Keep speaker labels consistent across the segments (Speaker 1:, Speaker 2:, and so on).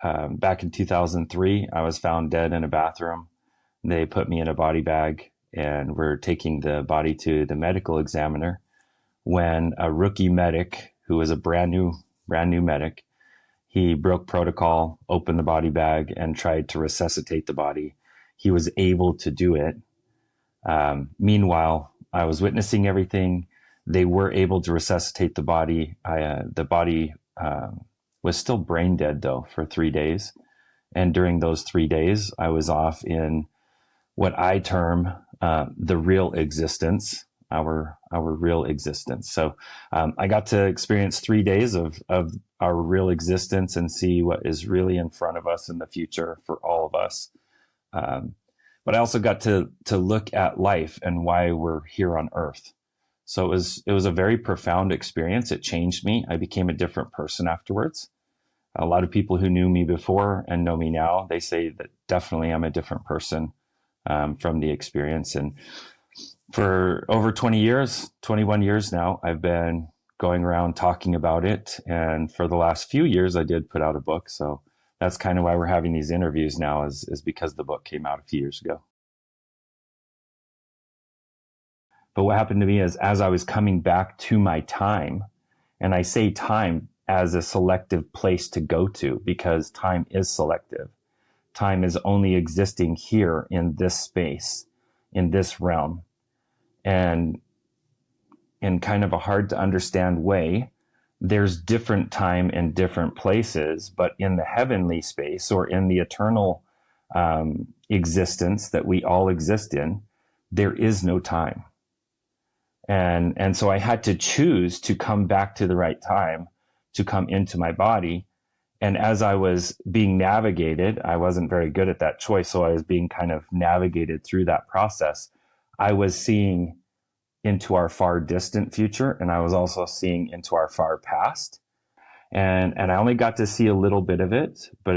Speaker 1: back in 2003, I was found dead in a bathroom. They put me in a body bag and were taking the body to the medical examiner when a rookie medic, who was a brand new medic, he broke protocol, opened the body bag, and tried to resuscitate the body. He was able to do it. Meanwhile, I was witnessing everything. They were able to resuscitate the body. The body was still brain dead, though, for 3 days. And during those 3 days, I was off in what I term the real existence, our real existence. So I got to experience 3 days of our real existence and see what is really in front of us in the future for all of us. But I also got to look at life and why we're here on Earth. So it was a very profound experience. It changed me. I became a different person afterwards. A lot of people who knew me before and know me now, they say that definitely I'm a different person from the experience. And for over 21 years now, I've been going around talking about it. And for the last few years, I did put out a book. So that's kind of why we're having these interviews now is because the book came out a few years ago. But what happened to me is as I was coming back to my time, and I say time as a selective place to go to because time is selective. Time is only existing here in this space, in this realm. And in kind of a hard to understand way, there's different time in different places, but in the heavenly space or in the eternal existence that we all exist in, there is no time. And so I had to choose to come back to the right time, to come into my body. And as I was being navigated, I wasn't very good at that choice. So I was being kind of navigated through that process. I was seeing into our far distant future, and I was also seeing into our far past. And I only got to see a little bit of it, but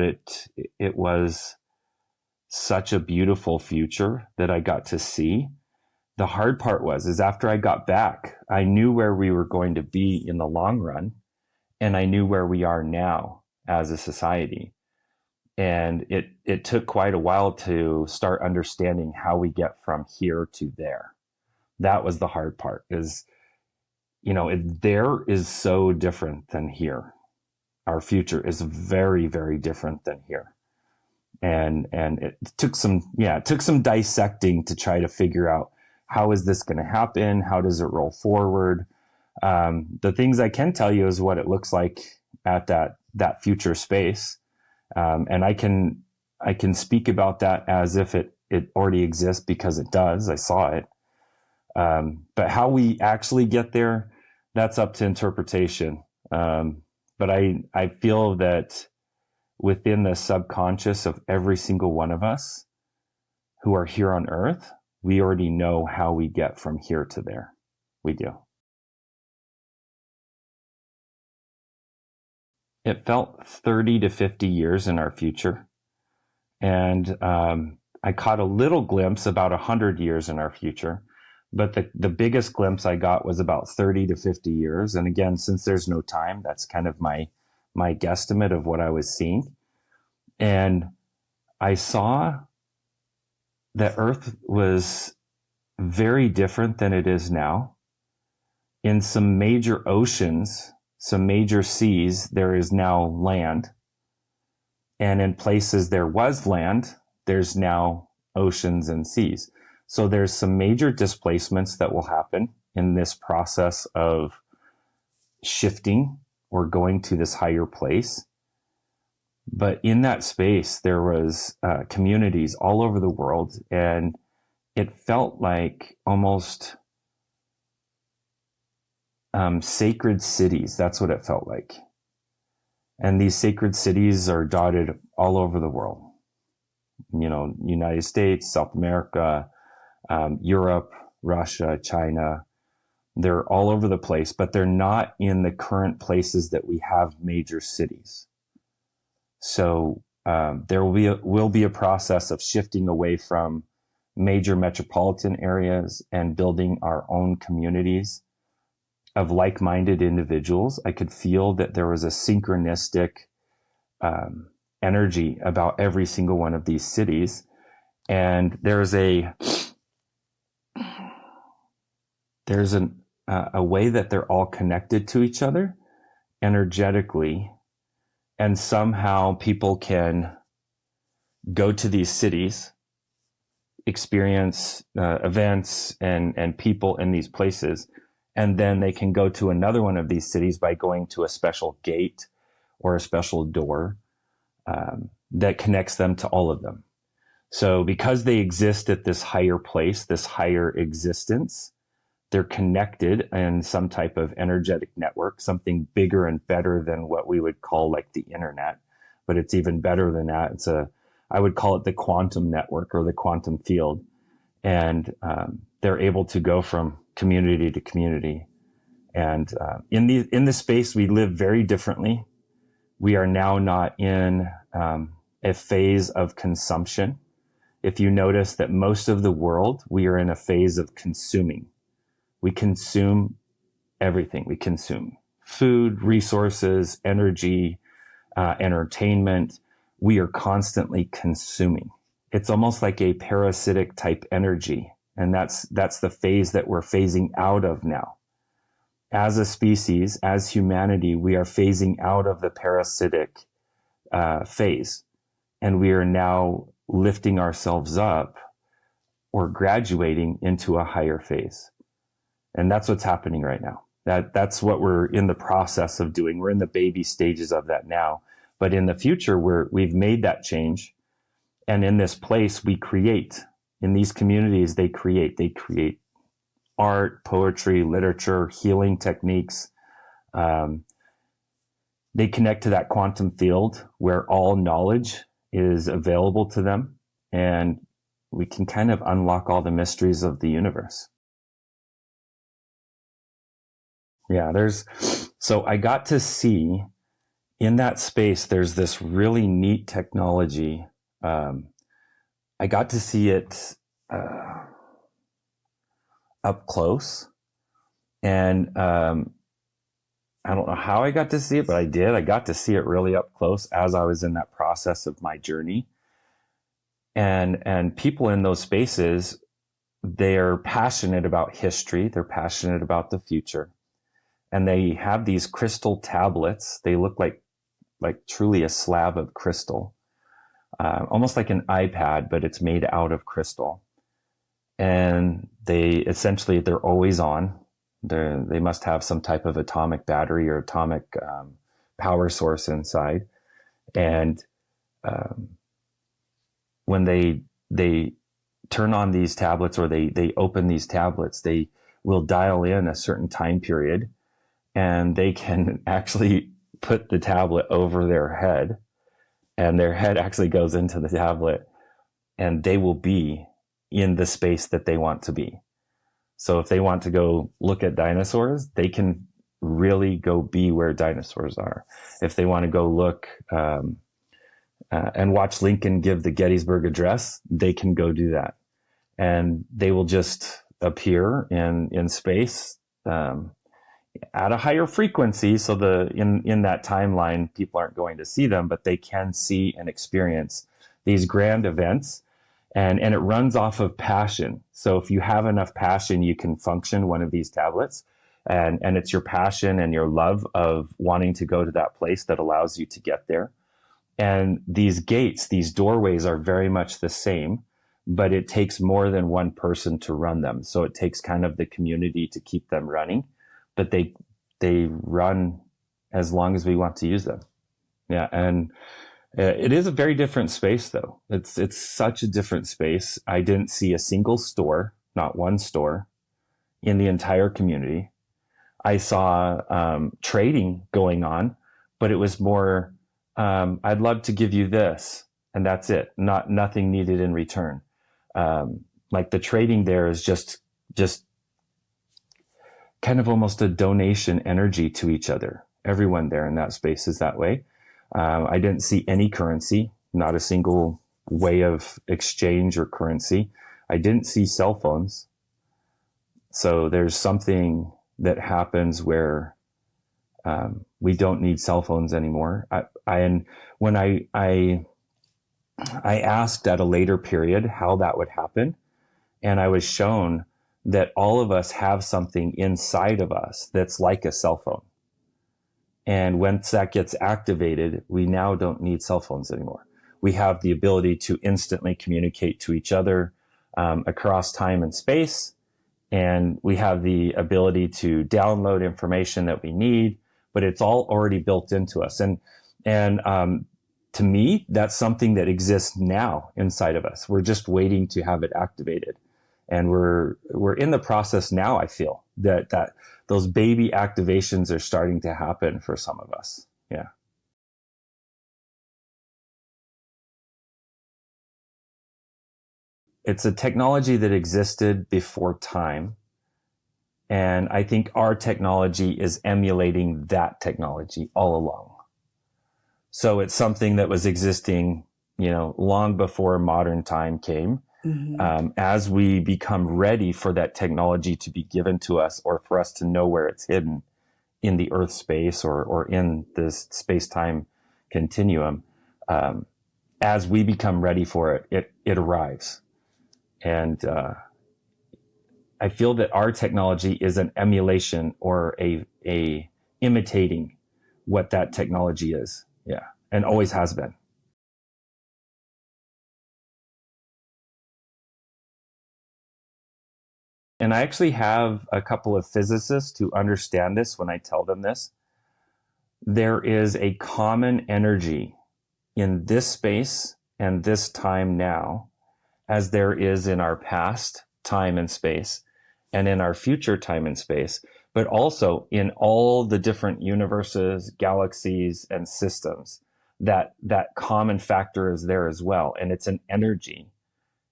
Speaker 1: it was such a beautiful future that I got to see. The hard part is after I got back, I knew where we were going to be in the long run, and I knew where we are now as a society. And it took quite a while to start understanding how we get from here to there. That was the hard part is, there is so different than here. Our future is very, very different than here. And it took some dissecting to try to figure out how is this going to happen? How does it roll forward? The things I can tell you is what it looks like at that future space. And I can speak about that as if it already exists because it does. I saw it. But how we actually get there, that's up to interpretation. But I feel that within the subconscious of every single one of us who are here on Earth, we already know how we get from here to there. We do. It felt 30 to 50 years in our future. And I caught a little glimpse about 100 years in our future. But the biggest glimpse I got was about 30 to 50 years. And again, since there's no time, that's kind of my guesstimate of what I was seeing. And I saw that Earth was very different than it is now. In some major oceans, some major seas, there is now land. And in places there was land, there's now oceans and seas. So there's some major displacements that will happen in this process of shifting or going to this higher place. But in that space, there was communities all over the world, and it felt like almost sacred cities. That's what it felt like. And these sacred cities are dotted all over the world. United States, South America, Europe, Russia, China. They're all over the place, but they're not in the current places that we have major cities. So there will be a process of shifting away from major metropolitan areas and building our own communities of like-minded individuals. I could feel that there was a synchronistic energy about every single one of these cities. And there's a way that they're all connected to each other energetically. And somehow people can go to these cities, experience events and people in these places, and then they can go to another one of these cities by going to a special gate or a special door that connects them to all of them. So because they exist at this higher place, this higher existence, they're connected in some type of energetic network, something bigger and better than what we would call like the internet, but it's even better than that. I would call it the quantum network or the quantum field. And they're able to go from community to community. And in the space, we live very differently. We are now not in a phase of consumption. If you notice that most of the world, we are in a phase of consuming. We consume everything. We consume food, resources, energy, entertainment. We are constantly consuming. It's almost like a parasitic type energy. And that's the phase that we're phasing out of now. As a species, as humanity, we are phasing out of the parasitic phase. And we are now lifting ourselves up or graduating into a higher phase. And that's what's happening right now. That's what we're in the process of doing. We're in the baby stages of that now. But in the future, we've made that change. And in this place, we create. In these communities, they create art, poetry, literature, healing techniques. They connect to that quantum field where all knowledge is available to them. And we can kind of unlock all the mysteries of the universe. Yeah, so I got to see in that space, there's this really neat technology. I got to see it up close. And I don't know how I got to see it, but I did. I got to see it really up close as I was in that process of my journey. And people in those spaces, they're passionate about history. They're passionate about the future. And they have these crystal tablets. They look like truly a slab of crystal, almost like an iPad, but it's made out of crystal. And they're always on. They must have some type of atomic battery or atomic power source inside. And when they turn on these tablets or they open these tablets, they will dial in a certain time period. And they can actually put the tablet over their head, and their head actually goes into the tablet, and they will be in the space that they want to be. So if they want to go look at dinosaurs, they can really go be where dinosaurs are. If they want to go look and watch Lincoln give the Gettysburg Address, they can go do that. And they will just appear in space at a higher frequency. So in that timeline, people aren't going to see them, but they can see and experience these grand events. And it runs off of passion. So if you have enough passion, you can function one of these tablets. And it's your passion and your love of wanting to go to that place that allows you to get there. And these gates, these doorways are very much the same, but it takes more than one person to run them. So it takes kind of the community to keep them running, but they run as long as we want to use them. Yeah. And it is a very different space though. It's such a different space. I didn't see a single store, not one store in the entire community. I saw trading going on, but it was more, I'd love to give you this, and that's it. Nothing needed in return. Like the trading there is just kind of almost a donation energy to each other. Everyone there in that space is that way. I didn't see any currency, not a single way of exchange or currency. I didn't see cell phones. So there's something that happens where We don't need cell phones anymore. And when I asked at a later period how that would happen, and I was shown that all of us have something inside of us that's like a cell phone. And once that gets activated, we now don't need cell phones anymore. We have the ability to instantly communicate to each other across time and space. And we have the ability to download information that we need, but it's all already built into us. And to me, that's something that exists now inside of us. We're just waiting to have it activated. And we're in the process now. I feel that those baby activations are starting to happen for some of us. Yeah. It's a technology that existed before time. And I think our technology is emulating that technology all along. So it's something that was existing, long before modern time came. Mm-hmm. As we become ready for that technology to be given to us, or for us to know where it's hidden in the Earth space or in this space-time continuum, as we become ready for it, it arrives. And I feel that our technology is an emulation or a imitating what that technology is. Yeah. And always has been. And I actually have a couple of physicists who understand this when I tell them this. There is a common energy in this space and this time now, as there is in our past time and space, and in our future time and space, but also in all the different universes, galaxies, and systems. That common factor is there as well, and it's an energy.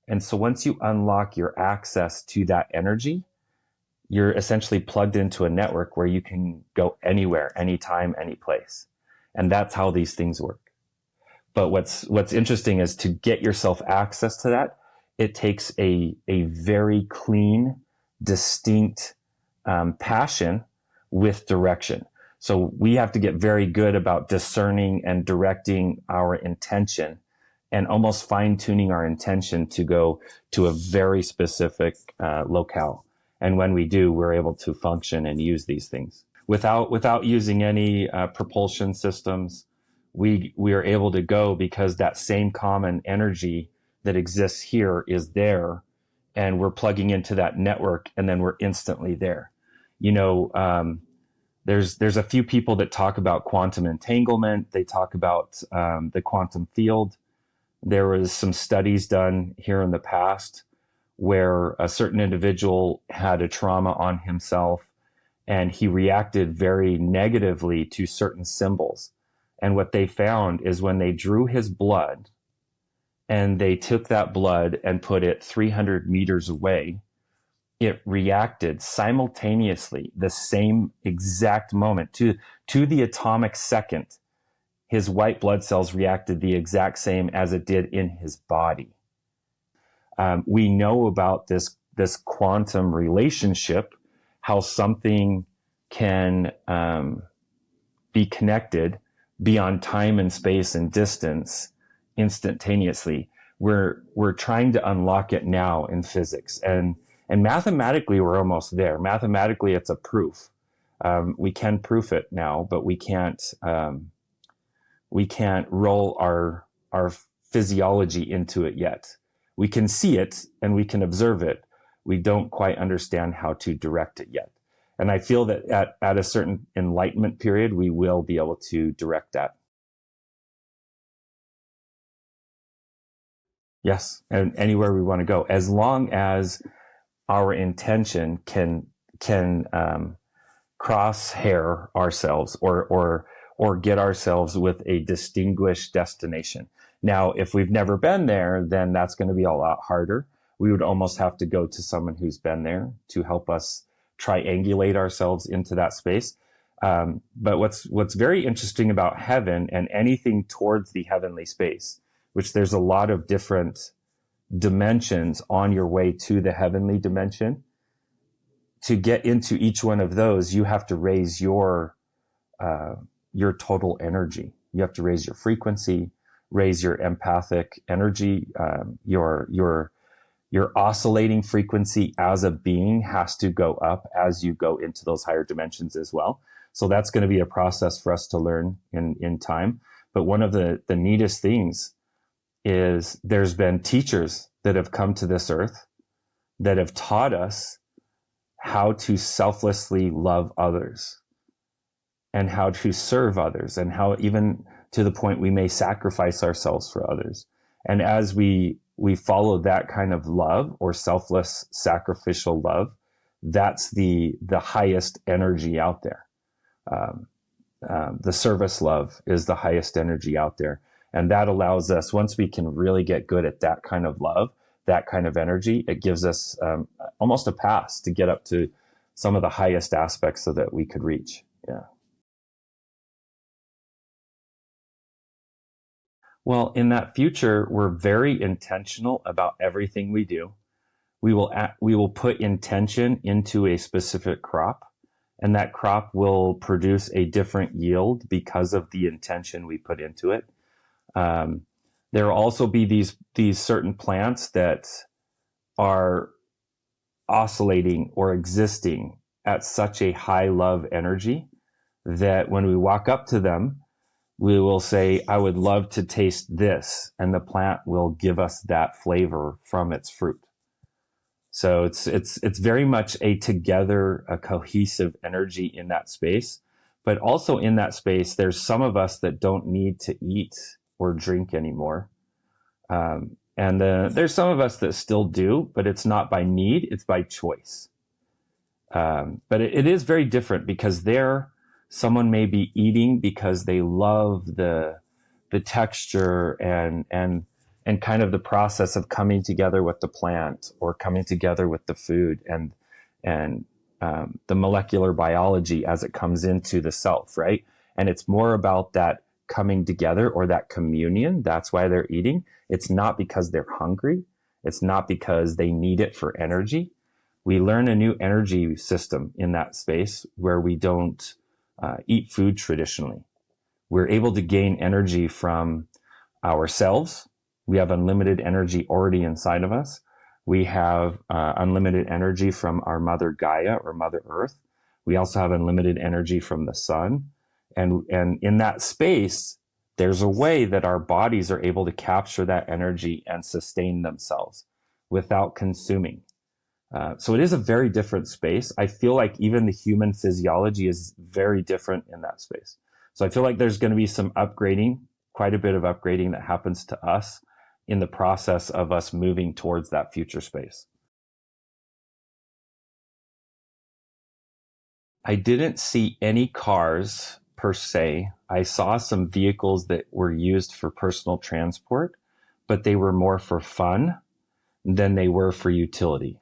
Speaker 1: And so once you unlock your access to that energy, you're essentially plugged into a network where you can go anywhere, anytime, any place. And that's how these things work. But what's interesting is to get yourself access to that, it takes a very clean, distinct passion with direction. So we have to get very good about discerning and directing our intention, and almost fine-tuning our intention to go to a very specific locale. And when we do, we're able to function and use these things. Without using any propulsion systems, we are able to go because that same common energy that exists here is there, and we're plugging into that network, and then we're instantly there. There's a few people that talk about quantum entanglement. They talk about the quantum field. There was some studies done here in the past where a certain individual had a trauma on himself, and he reacted very negatively to certain symbols. And what they found is when they drew his blood and they took that blood and put it 300 meters away, it reacted simultaneously, the same exact moment, to the atomic second. His white blood cells reacted the exact same as it did in his body. We know about this quantum relationship, how something can be connected beyond time and space and distance instantaneously. We're trying to unlock it now in physics, and mathematically we're almost there. Mathematically, it's a proof. We can proof it now, but we can't roll our physiology into it yet. We can see it and we can observe it. We don't quite understand how to direct it yet. And I feel that at a certain enlightenment period, we will be able to direct that. Yes, and anywhere we want to go, as long as our intention can crosshair ourselves or get ourselves with a distinguished destination. Now, if we've never been there, then that's going to be a lot harder. We would almost have to go to someone who's been there to help us triangulate ourselves into that space. But what's very interesting about heaven and anything towards the heavenly space, which there's a lot of different dimensions on your way to the heavenly dimension. To get into each one of those, you have to raise your your total energy. You have to raise your frequency, raise your empathic energy. Your oscillating frequency as a being has to go up as you go into those higher dimensions as well. So that's going to be a process for us to learn in time. But one of the neatest things is there's been teachers that have come to this earth that have taught us how to selflessly love others and how to serve others, and how even to the point we may sacrifice ourselves for others. And as we follow that kind of love, or selfless sacrificial love, that's the highest energy out there. The service love is the highest energy out there. And that allows us, once we can really get good at that kind of love, that kind of energy, it gives us almost a pass to get up to some of the highest aspects so that we could reach. Yeah. Well, in that future, we're very intentional about everything we do. We will put intention into a specific crop, and that crop will produce a different yield because of the intention we put into it. There will also be these certain plants that are oscillating or existing at such a high love energy that when we walk up to them, we will say, I would love to taste this, and the plant will give us that flavor from its fruit. So it's very much a cohesive energy in that space. But also in that space, there's some of us that don't need to eat or drink anymore. There's some of us that still do, but it's not by need, it's by choice. But it is very different, because someone may be eating because they love the texture and kind of the process of coming together with the plant, or coming together with the food and the molecular biology as it comes into the self, right? And it's more about that coming together, or that communion. That's why they're eating. It's not because they're hungry. It's not because they need it for energy. We learn a new energy system in that space where we don't eat food traditionally. We're able to gain energy from ourselves. We have unlimited energy already inside of us. We have unlimited energy from our Mother Gaia, or Mother Earth. We also have unlimited energy from the sun. And in that space, there's a way that our bodies are able to capture that energy and sustain themselves without consuming. So it is a very different space. I feel like even the human physiology is very different in that space. So I feel like there's going to be some upgrading, quite a bit of upgrading that happens to us in the process of us moving towards that future space. I didn't see any cars per se. I saw some vehicles that were used for personal transport, but they were more for fun than they were for utility.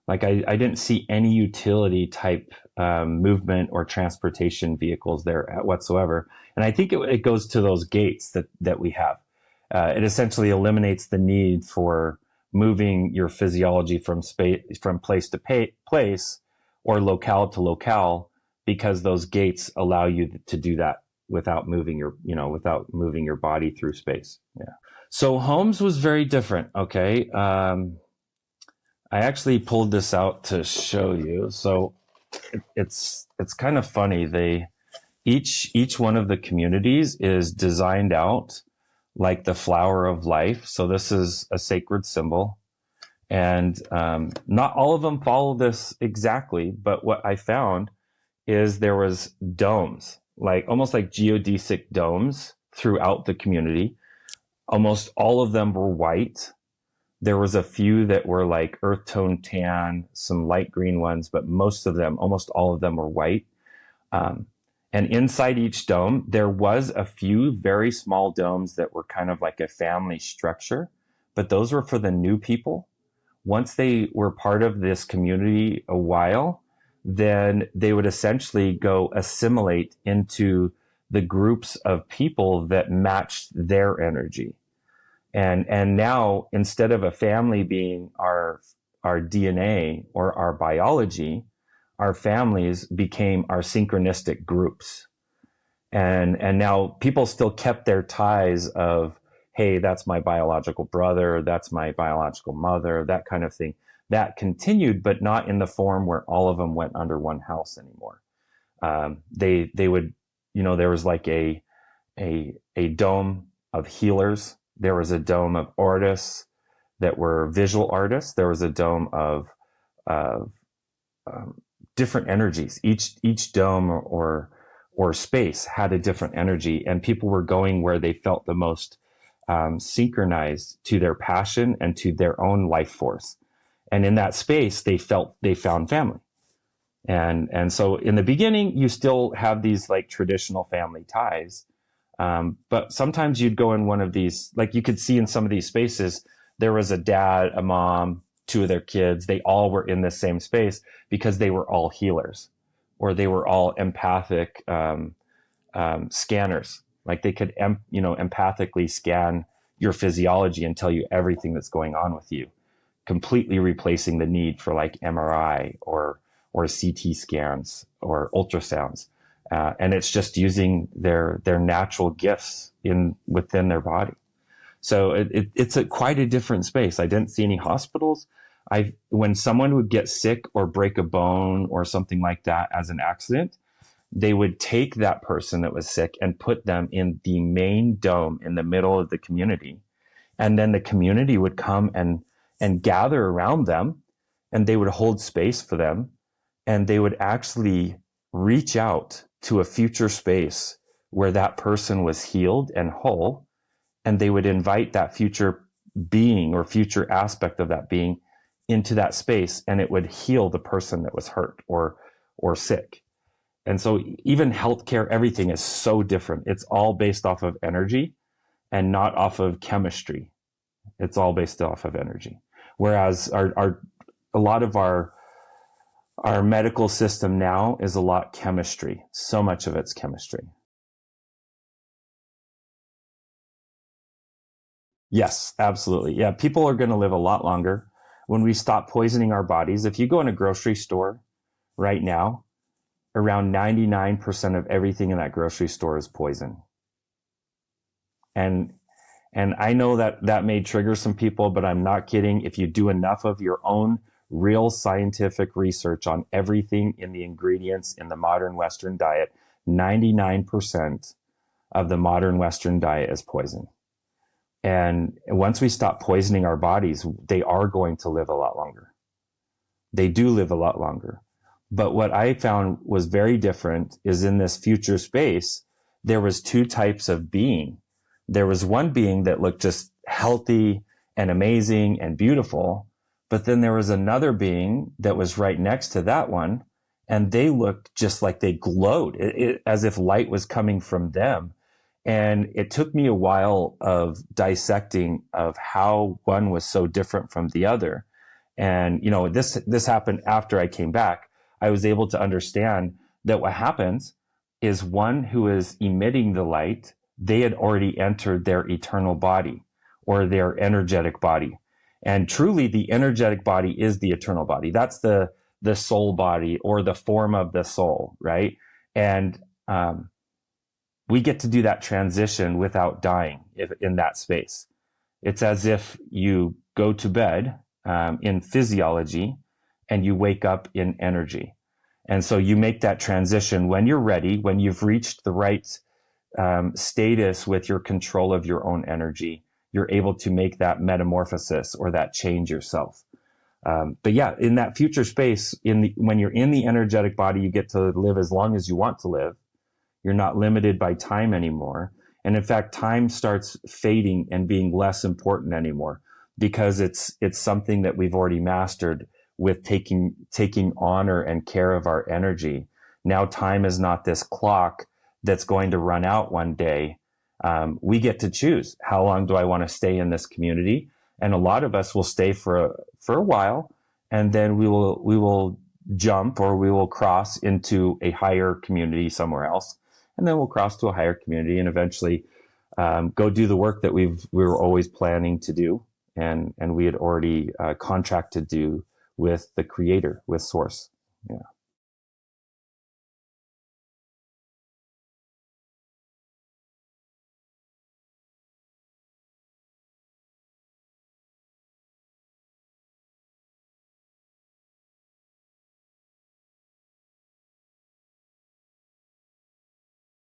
Speaker 1: Like I didn't see any utility type movement or transportation vehicles there whatsoever. And I think it goes to those gates that we have. It essentially eliminates the need for moving your physiology from place to place, or locale to locale, because those gates allow you to do that without moving your body through space. Yeah. So Holmes was very different. Okay. I actually pulled this out to show you. So it's kind of funny. Each one of the communities is designed out like the flower of life. So this is a sacred symbol, and not all of them follow this exactly. But what I found is there was domes, almost like geodesic domes throughout the community. Almost all of them were white. There was a few that were like earth tone tan, some light green ones, but almost all of them were white. And inside each dome, there was a few very small domes that were kind of like a family structure, but those were for the new people. Once they were part of this community a while, then they would essentially go assimilate into the groups of people that matched their energy. And now, instead of a family being our DNA or our biology, our families became our synchronistic groups. And now people still kept their ties of, hey, that's my biological brother, that's my biological mother, that kind of thing. That continued, but not in the form where all of them went under one house anymore. They would, there was like a dome of healers. There was a dome of artists that were visual artists. There was a dome of different energies. Each dome or space had a different energy, and people were going where they felt the most synchronized to their passion and to their own life force. And in that space, they found family. And so in the beginning, you still have these like traditional family ties. But sometimes you'd go in one of these, like you could see in some of these spaces, there was a dad, a mom, two of their kids. They all were in the same space because they were all healers, or they were all empathic scanners. Like they could, empathically scan your physiology and tell you everything that's going on with you, completely replacing the need for like MRI or CT scans or ultrasounds. And it's just using their natural gifts within their body. So it's quite a different space. I didn't see any hospitals. When someone would get sick or break a bone or something like that as an accident, they would take that person that was sick and put them in the main dome in the middle of the community. And then the community would come and gather around them, and they would hold space for them. And they would actually reach out to a future space where that person was healed and whole. And they would invite that future being or future aspect of that being into that space, and it would heal the person that was hurt or sick. And so even healthcare, everything is so different. It's all based off of energy and not off of chemistry. It's all based off of energy. Whereas a lot of our medical system now is a lot chemistry. So much of it's chemistry. Yes, absolutely. Yeah, people are going to live a lot longer when we stop poisoning our bodies. If you go in a grocery store right now, around 99% of everything in that grocery store is poison. And I know that may trigger some people, but I'm not kidding. If you do enough of your own real scientific research on everything in the ingredients in the modern Western diet, 99% of the modern Western diet is poison. And once we stop poisoning our bodies, they are going to live a lot longer. They do live a lot longer. But what I found was very different is in this future space, there was two types of being. There was one being that looked just healthy and amazing and beautiful. But then there was another being that was right next to that one, and they looked just like they glowed, as if light was coming from them. And it took me a while of dissecting of how one was so different from the other. And, this happened after I came back. I was able to understand that what happens is one who is emitting the light, they had already entered their eternal body or their energetic body. And truly, the energetic body is the eternal body. That's the soul body or the form of the soul, right? And we get to do that transition without dying in that space. It's as if you go to bed in physiology and you wake up in energy. And so you make that transition when you're ready, when you've reached the right status with your control of your own energy. You're able to make that metamorphosis or that change yourself. But yeah, in that future space, when you're in the energetic body, you get to live as long as you want to live. You're not limited by time anymore. And in fact, time starts fading and being less important anymore because it's something that we've already mastered with taking honor and care of our energy. Now time is not this clock that's going to run out one day. We get to choose how long do I want to stay in this community, and a lot of us will stay for a while, and then we will jump or we will cross into a higher community somewhere else, and then we'll cross to a higher community and eventually go do the work that we were always planning to do, and we had already contracted to do with the Creator, with Source. Yeah.